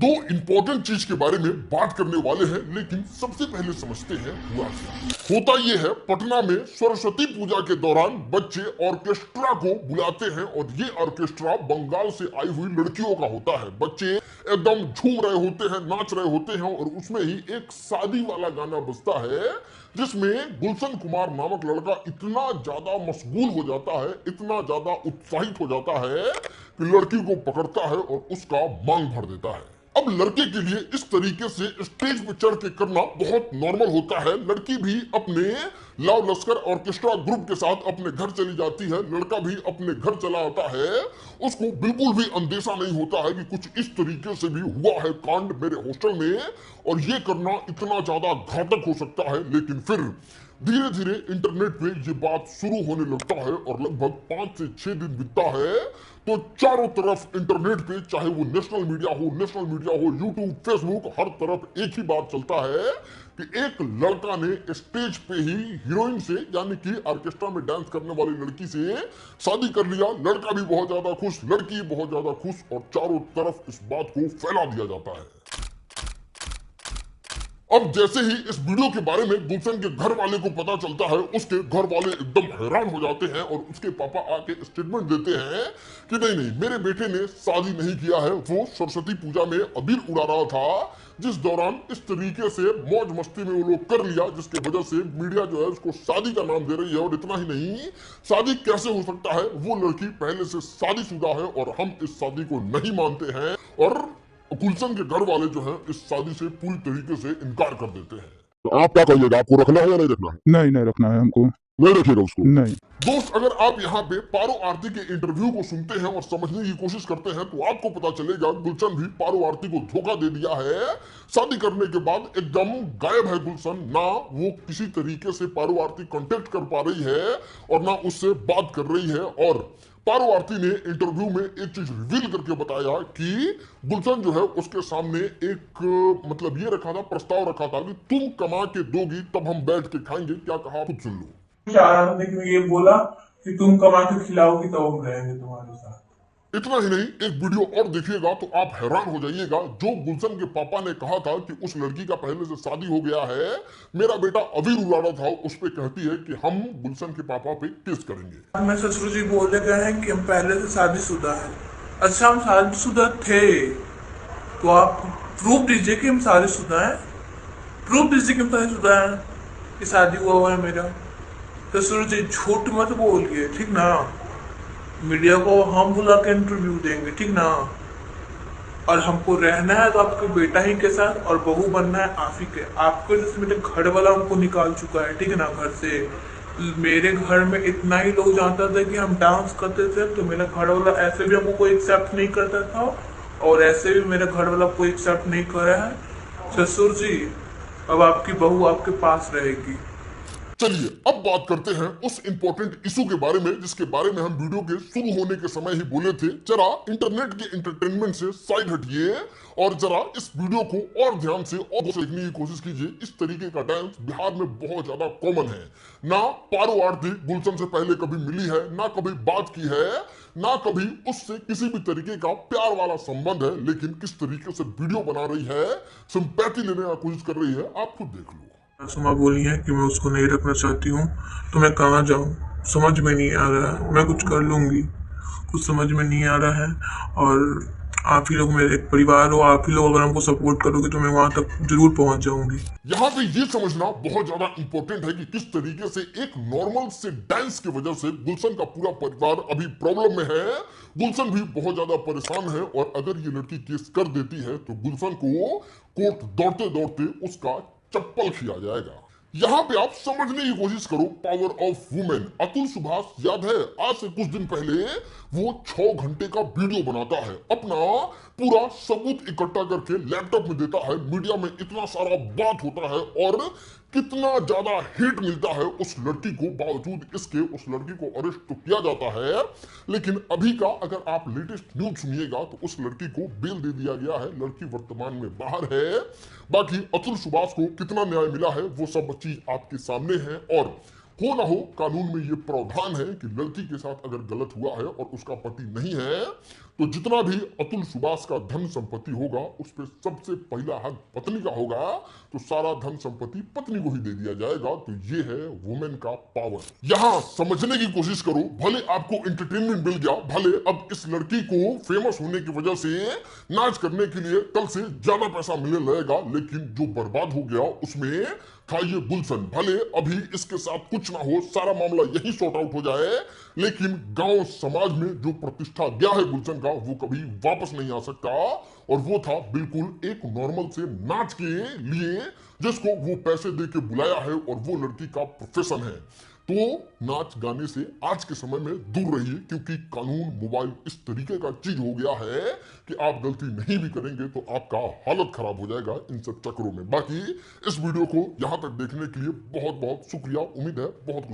दो इंपॉर्टेंट चीज के बारे में बात करने वाले हैं, लेकिन सबसे पहले समझते हैं हुआ क्या। होता यह है, पटना में सरस्वती पूजा के दौरान बच्चे ऑर्केस्ट्रा को बुलाते हैं और ये ऑर्केस्ट्रा बंगाल से आई हुई लड़कियों का होता है। बच्चे एकदम झूम रहे होते हैं, नाच रहे होते हैं और उसमें ही एक शादी वाला गाना बजता है जिसमें गुलशन कुमार नामक लड़का इतना ज्यादा मशगूल हो जाता है, इतना ज्यादा उत्साहित हो जाता है कि लड़की को पकड़ता है और उसका मांग भर देता है। अब लड़के के लिए इस तरीके से स्टेज पे चढ़ के करना बहुत नॉर्मल होता है। लड़की भी अपने लाव लश्कर ऑर्केस्ट्रा ग्रुप के साथ अपने घर चली जाती है, लड़का भी अपने घर चला आता है। उसको बिल्कुल भी अंदेशा नहीं होता है कि कुछ इस तरीके से भी हुआ है कांड मेरे हॉस्टल में और ये करना इतना ज्यादा घातक हो सकता है। लेकिन फिर धीरे धीरे इंटरनेट पे ये बात शुरू होने लगता है और लगभग 5 से 6 दिन बीतता है तो चारों तरफ इंटरनेट पे, चाहे वो नेशनल मीडिया हो, यूट्यूब, फेसबुक, हर तरफ एक ही बात चलता है कि एक लड़का ने स्टेज पे ही हीरोइन से, यानी कि ऑर्केस्ट्रा में डांस करने वाली लड़की से शादी कर लिया। लड़का भी बहुत ज्यादा खुश, लड़की बहुत ज्यादा खुश और चारों तरफ इस बात को फैला दिया जाता है। अब जैसे ही इस वीडियो के बारे में गुलशन के घर वाले को पता चलता है, उसके घर वाले एकदम हैरान हो जाते हैं और उसके पापा आके स्टेटमेंट देते हैं कि नहीं नहीं, मेरे बेटे ने शादी नहीं किया है, वो सरस्वती पूजा में अबीर उड़ा रहा था, जिस दौरान इस तरीके से मौज मस्ती में वो लोग कर लिया, जिसके वजह से मीडिया जो है उसको शादी का नाम दे रही है। और इतना ही नहीं, शादी कैसे हो सकता है, वो लड़की पहले से शादीशुदा है और हम इस शादी को नहीं मानते हैं। और गुलशन के घर वाले जो है इस शादी से पूरी तरीके से इनकार कर देते हैं। तो आप क्या कहिएगा, आपको रखना है या नहीं रखना है? नहीं नहीं रखना है हमको। नहीं रखिएगा उसको। नहीं। दोस्त, अगर आप यहाँ पे पारो आरती के इंटरव्यू को सुनते हैं और समझने की कोशिश करते हैं तो आपको पता चलेगा गुलशन भी पारो आरती को धोखा दे दिया है। शादी करने के बाद एकदम गायब है गुलशन, ना वो किसी तरीके से पारो आरती कांटेक्ट कर पा रही है और ना उससे बात कर रही है। और पारो आरती ने इंटरव्यू में एक चीज रिवील करके बताया कि गुलशन जो है उसके सामने एक मतलब ये रखा था, प्रस्ताव रखा था कि तुम कमा के दोगी तब हम बैठ के खाएंगे। क्या कहा, खुद सुन लो। लेकिन ये बोला कि तुम कमा के खिलाओगी तो हम रहेंगे तुम्हारे साथ। इतना ही नहीं, एक वीडियो और देखिएगा तो आप हैरान हो जाइएगा। जो गुलशन के पापा ने कहा था कि उस लड़की का पहले से शादी हो गया है, मेरा बेटा अबीर उड़ा रहा था, उस पे कहती है कि हम गुलशन के पापा पे केस करेंगे। मैं ससुर जी बोले गए हैं कि हम पहले से शादीशुदा है। अच्छा, हम शादीशुदा थे तो आप प्रूफ दीजिए कि हम शादीशुदा हैं। प्रूफ दीजिए कि हम शादीशुदा हैं, कि शादी हुआ है मेरा। ससुर जी झूठ मत बोलिए, ठीक ना। मीडिया को हम बुला के इंटरव्यू देंगे, ठीक ना। और हमको रहना है तो आपके बेटा ही के साथ और बहू बनना है आप ही के। आपके जैसे मेरे घर वाला हमको निकाल चुका है, ठीक है ना, घर से। मेरे घर में इतना ही लोग जानता था कि हम डांस करते थे तो मेरा घर वाला ऐसे भी हमको कोई एक्सेप्ट नहीं करता था और ऐसे भी मेरा घर वाला कोई एक्सेप्ट नहीं कर रहा है। ससुर जी, अब आपकी बहू आपके पास रहेगी। चलिए अब बात करते हैं उस इंपॉर्टेंट इशू के बारे में जिसके बारे में हम वीडियो के शुरू होने के समय ही बोले थे। जरा इंटरनेट के एंटरटेनमेंट से साइड हटिए और जरा इस वीडियो को और ध्यान से और देखने की कोशिश कीजिए। इस तरीके का डांस बिहार में बहुत ज्यादा कॉमन है। ना पारो आरती गुलशन से पहले कभी मिली है, ना कभी बात की है, ना कभी उससे किसी भी तरीके का प्यार वाला संबंध है, लेकिन किस तरीके से वीडियो बना रही है, सिंपैथी लेने की कोशिश कर रही है, आप खुद देख लो। सुमा बोली है कि मैं उसको नहीं रखना चाहती हूँ, तो मैं कहाँ जाऊँ, समझ में नहीं आ रहा है। मैं कुछ कर लूँगी, कुछ समझ में नहीं आ रहा है। और आप ही लोग मेरे एक परिवार हो, आप ही लोग अगर हमको सपोर्ट करोगे तो मैं वहां तक जरूर पहुंच जाऊंगी। यहाँ पे ये समझना बहुत ज्यादा इंपॉर्टेंट है कि किस तरीके से एक नॉर्मल से डांस की वजह से गुलशन का पूरा परिवार अभी प्रॉब्लम में है। गुलशन भी बहुत ज्यादा परेशान है और अगर ये लड़की केस कर देती है तो गुलशन को कोर्ट दौड़ते दौड़ते उसका चप्पल खिया जाएगा। यहाँ पे आप समझने की कोशिश करो power of women. Atul Subhash याद है, आज से कुछ दिन पहले वो 6 घंटे का वीडियो बनाता है, अपना पूरा सबूत इकट्ठा करके लैपटॉप में देता है। मीडिया में इतना सारा बात होता है और कितना ज्यादा हिट मिलता है उस लड़की को। बावजूद इसके उस लड़की को अरेस्ट तो किया जाता है, लेकिन अभी का अगर आप लेटेस्ट न्यूज सुनिएगा तो उस लड़की को बेल दे दिया गया है। लड़की वर्तमान में बाहर है। बाकी अतुल सुभाष को कितना न्याय मिला है वो सब चीज आपके सामने है। और हो ना हो कानून में ये प्रावधान है कि लड़की के साथ अगर गलत हुआ है और उसका पति नहीं है तो जितना भी अतुल सुभाष का धन संपत्ति होगा उस पर सबसे पहला हक पत्नी का होगा, तो सारा धन संपत्ति पत्नी को ही दे दिया जाएगा। तो ये है वुमेन का पावर। यहां समझने की कोशिश करो, भले आपको एंटरटेनमेंट मिल गया, भले अब इस लड़की को फेमस होने की वजह से नाच करने के लिए कल से ज्यादा पैसा मिलने लगेगा, लेकिन जो बर्बाद हो गया उसमें था ये गुलशन। भले अभी इसके साथ कुछ ना हो, सारा मामला यही सॉर्ट आउट हो जाए, लेकिन गांव समाज में जो प्रतिष्ठा गया है गुलशन का वो कभी वापस नहीं आ सकता। और वो था बिल्कुल एक नॉर्मल से नाच के लिए जिसको वो पैसे दे के बुलाया है और वो लड़की का प्रोफेशन है। तो नाच गाने से आज के समय में दूर रहिए, क्योंकि कानून मोबाइल इस तरीके का चीज हो गया है कि आप गलती नहीं भी करेंगे तो आपका हालत खराब हो जाएगा इन सब चक्करों में। बाकी इस वीडियो को यहां तक देखने के लिए बहुत बहुत शुक्रिया। उम्मीद है बहुत कुछ